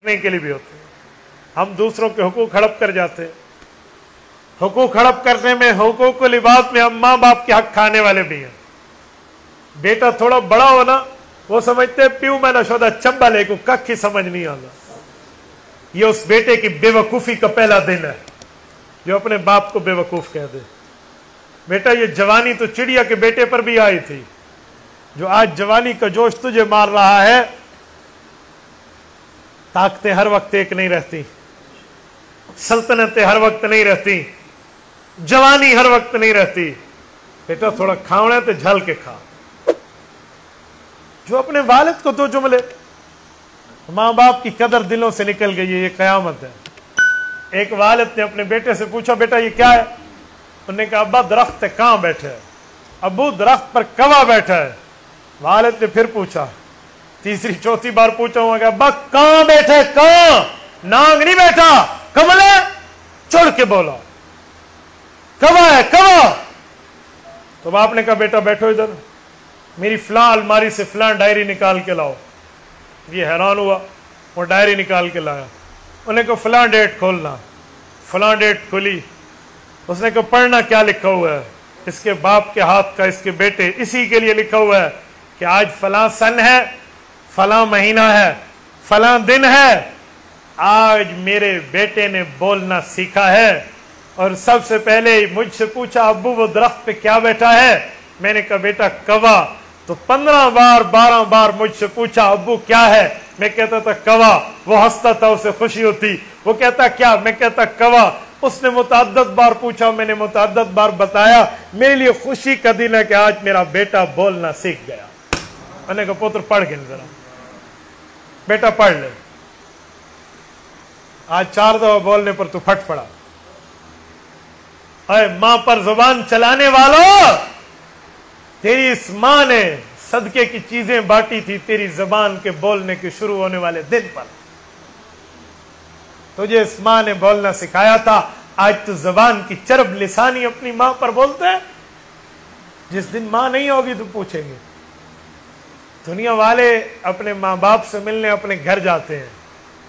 के लिए भी होते हैं। हम दूसरों के हुकूक हड़प कर जाते हैं। हुकूक हड़प करने में, हुकूक को लिबास में हम माँ बाप के हक खाने वाले भी हैं। बेटा थोड़ा बड़ा हो ना, वो समझते हैं प्यू मैं नशोदा चंबा ले को कख ही समझ नहीं आता। ये उस बेटे की बेवकूफ़ी का पहला दिन है जो अपने बाप को बेवकूफ़ कह दे। बेटा ये जवानी तो चिड़िया के बेटे पर भी आई थी। जो आज जवानी का जोश तुझे मार रहा है, ताकतें हर वक्त एक नहीं रहती, सल्तनतें हर वक्त नहीं रहती, जवानी हर वक्त नहीं रहती। बेटा थोड़ा खावना तो झल के खा। जो अपने वालिद को दो जुमले, माँ बाप की कदर दिलों से निकल गई है, ये कयामत है। एक वालिद ने अपने बेटे से पूछा, बेटा ये क्या है? उन्होंने कहा अब्बा दरख्त है, कहां बैठे है? अब्बू दरख्त पर कवा बैठा है। वालिद ने फिर पूछा, तीसरी चौथी बार पूछा हुआ, अब्बा कहां बैठे? कहां? नांग नहीं बैठा, कमले चढ़ के बोला कवा है, कवा। तो बाप ने कहा बेटा बैठो इधर, मेरी फलां अलमारी से फलां डायरी निकाल के लाओ। ये हैरान हुआ, वो डायरी निकाल के लाया। उन्हें कहा फलां डेट खोलना, फलां डेट खोली। उसने कहा पढ़ना क्या लिखा हुआ है? इसके बाप के हाथ का, इसके बेटे, इसी के लिए लिखा हुआ है कि आज फलां सन है, फलां महीना है, फलां दिन है। आज मेरे बेटे ने बोलना सीखा है और सबसे पहले मुझसे पूछा अब्बू वो दरख्त पे क्या बैठा है? मैंने कहा बेटा कवा। तो 15 बार 12 बार मुझसे पूछा अब्बू क्या है? मैं कहता था कवा। वो हंसता था, उसे खुशी होती। वो कहता क्या? मैं कहता कवा। उसने मुतअद्दद बार पूछा, मैंने मुतअद्दद बार बताया। मेरे लिए खुशी का दिन है कि आज मेरा बेटा बोलना सीख गया। मैंने कहा पुत्र पढ़ के जरा, बेटा पढ़ ले। आज 4 दफा बोलने पर तू फट पड़ा। अरे मां पर जुबान चलाने वालों, तेरी इस मां ने सदके की चीजें बांटी थी तेरी जबान के बोलने के शुरू होने वाले दिन पर। तुझे इस मां ने बोलना सिखाया था, आज तू जबान की चरब लिसानी अपनी मां पर बोलते है। जिस दिन मां नहीं होगी तो पूछेंगे। दुनिया वाले अपने माँ बाप से मिलने अपने घर जाते हैं।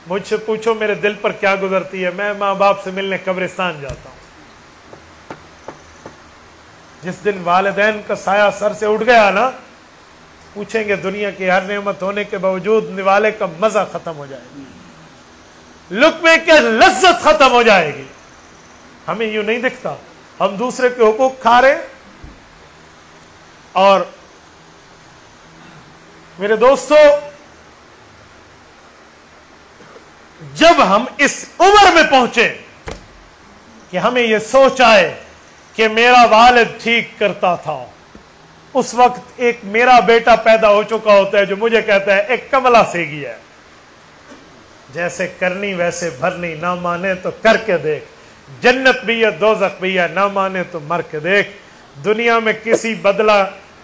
मुझसे पूछो मेरे दिल पर क्या गुजरती है, मैं माँ बाप से मिलने कब्रिस्तान जाता हूं। जिस दिन वालिदैन का साया सर से उठ गया ना, पूछेंगे दुनिया की हर नेमत होने के बावजूद निवाले का मजा खत्म हो जाएगा, लुक्मे की लज्जत खत्म हो जाएगी। हमें यूं नहीं दिखता, हम दूसरे के हुकूक खा रहे। और मेरे दोस्तों, जब हम इस उम्र में पहुंचे कि हमें यह सोच आए कि मेरा वालिद ठीक करता था, उस वक्त एक मेरा बेटा पैदा हो चुका होता है जो मुझे कहता है एक कमला सेगी है, जैसे करनी वैसे भरनी, ना माने तो करके देख। जन्नत भी है दोज़ख भी है, ना माने तो मर के देख। दुनिया में किसी बदला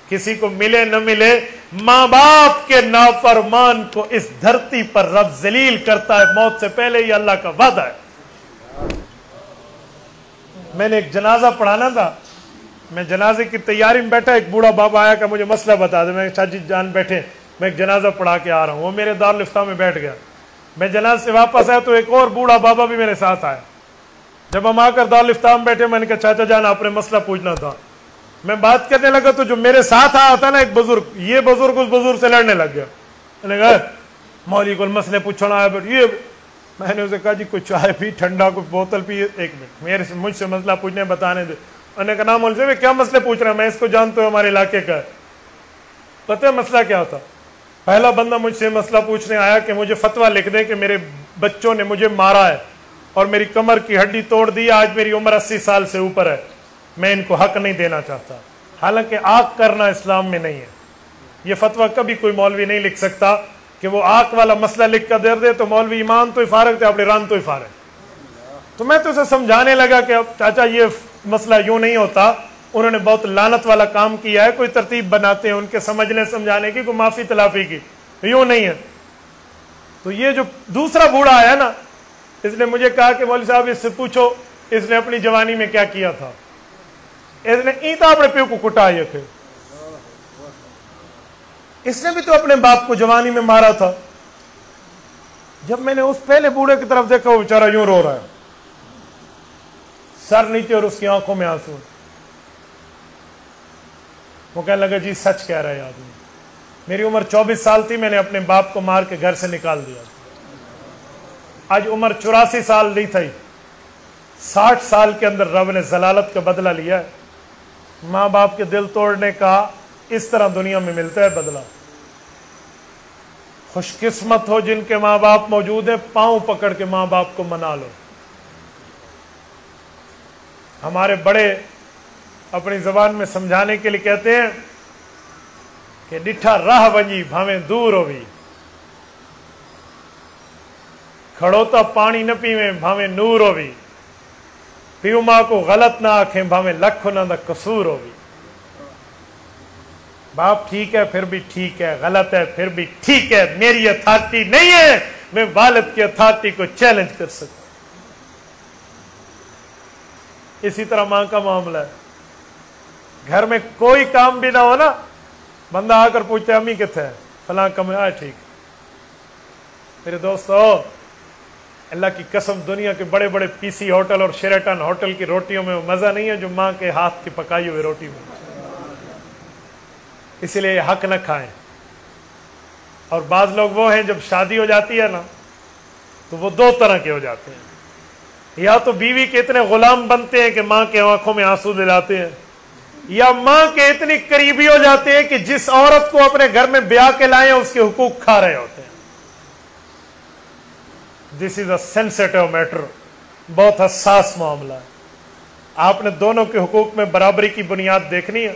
किसी को मिले न मिले, मां बाप के नाफरमान को इस धरती पर रब जलील करता है, मौत से पहले ही अल्लाह का वादा है। मैंने एक जनाजा पढ़ाना था, मैं जनाजे की तैयारी में बैठा, एक बूढ़ा बाबा आया कि मुझे मसला बता दे। मैं शाजी जान बैठे, मैं एक जनाजा पढ़ा के आ रहा हूँ। वो मेरे दारुल इफ्ता में बैठ गया। मैं जनाजे से वापस आया तो एक और बूढ़ा बाबा भी मेरे साथ आया। जब हम आकर दारुल इफ्ता में बैठे, मैंने कहा चाचा जान आपने मसला पूछना था। मैं बात करने लगा तो जो मेरे साथ आया था ना एक बुजुर्ग, ये बुजुर्ग उस बुजुर्ग से लड़ने लग गया। मैंने कहा मौली को मसले पूछना आया, बट ये मैंने उसे कहा जी कुछ चाय पी, ठंडा कुछ बोतल पी। एक मिनट, मेरे से मुझसे मसला पूछने बताने दे। मैंने कहा ना मौली साहब क्या मसले पूछ रहे हैं, मैं इसको जानता हूँ, हमारे इलाके का है। पता है मसला क्या था? पहला बंदा मुझसे मसला पूछने आया कि मुझे फतवा लिख दे कि मेरे बच्चों ने मुझे मारा है और मेरी कमर की हड्डी तोड़ दी, आज मेरी उम्र 80 साल से ऊपर है, मैं इनको हक नहीं देना चाहता। हालांकि आग करना इस्लाम में नहीं है। ये फतवा कभी कोई मौलवी नहीं लिख सकता कि वो आग वाला मसला लिख कर दे दे तो मौलवी ईमान तो फारग थे, अपने रान तो फारग। तो मैं तो उसे समझाने लगा कि अब चाचा ये मसला यूं नहीं होता, उन्होंने बहुत लानत वाला काम किया है, कोई तरतीब बनाते हैं उनके समझने समझाने की, कोई माफी तलाफी की, यूं नहीं है। तो ये जो दूसरा बूढ़ा आया ना, इसने मुझे कहा कि मौलवी साहब इससे पूछो इसने अपनी जवानी में क्या किया था। इसने ईंटा अपने प्यो को कुटाए थे, इसने भी तो अपने बाप को जवानी में मारा था। जब मैंने उस पहले बूढ़े की तरफ देखा, वो बेचारा यूं रो रहा है, सर नीचे और उसकी आंखों में आंसू। वो कहने लगा जी सच कह रहा है आदमी, मेरी उम्र 24 साल थी, मैंने अपने बाप को मार के घर से निकाल दिया। आज उम्र 84 साल नहीं थी, 60 साल के अंदर रब ने जलालत का बदला लिया है। माँ बाप के दिल तोड़ने का इस तरह दुनिया में मिलता है बदला। खुशकिस्मत हो जिनके माँ बाप मौजूद हैं, पांव पकड़ के माँ बाप को मना लो। हमारे बड़े अपनी जबान में समझाने के लिए कहते हैं कि डिठा राह वंजी भावे दूर होवी, खड़ोता पानी न पीवे भावे नूर होवी, पीऊ मां को गलत ना आखें भावे लख ना दा कसूर होवी। बाप ठीक है फिर भी ठीक है, गलत है फिर भी ठीक है, मेरी अथॉरिटी नहीं है मैं वालिद की अथॉरिटी को चैलेंज कर सकता। इसी तरह मां का मामला है। घर में कोई काम भी ना हो ना, बंदा आकर पूछता है अम्मी कितने है, फलां कमरे आए, ठीक। मेरे दोस्तों, अल्लाह की कसम, दुनिया के बड़े बड़े पीसी होटल और शेराटन होटल की रोटियों में वो मजा नहीं है जो मां के हाथ की पकाई हुई रोटी में। इसलिए हक न खाएं। और बाज लोग वो हैं जब शादी हो जाती है ना तो वो दो तरह के हो जाते हैं, या तो बीवी के इतने गुलाम बनते हैं कि मां के आंखों में आंसू दिलाते हैं, या मां के इतनी करीबी हो जाते हैं कि जिस औरत को अपने घर में ब्याह के लाए उसके हुकूक खा रहे होते हैं। This is a sensitive matter, बहुत हसास मामला है। आपने दोनों के हुकूक में बराबरी की बुनियाद देखनी है।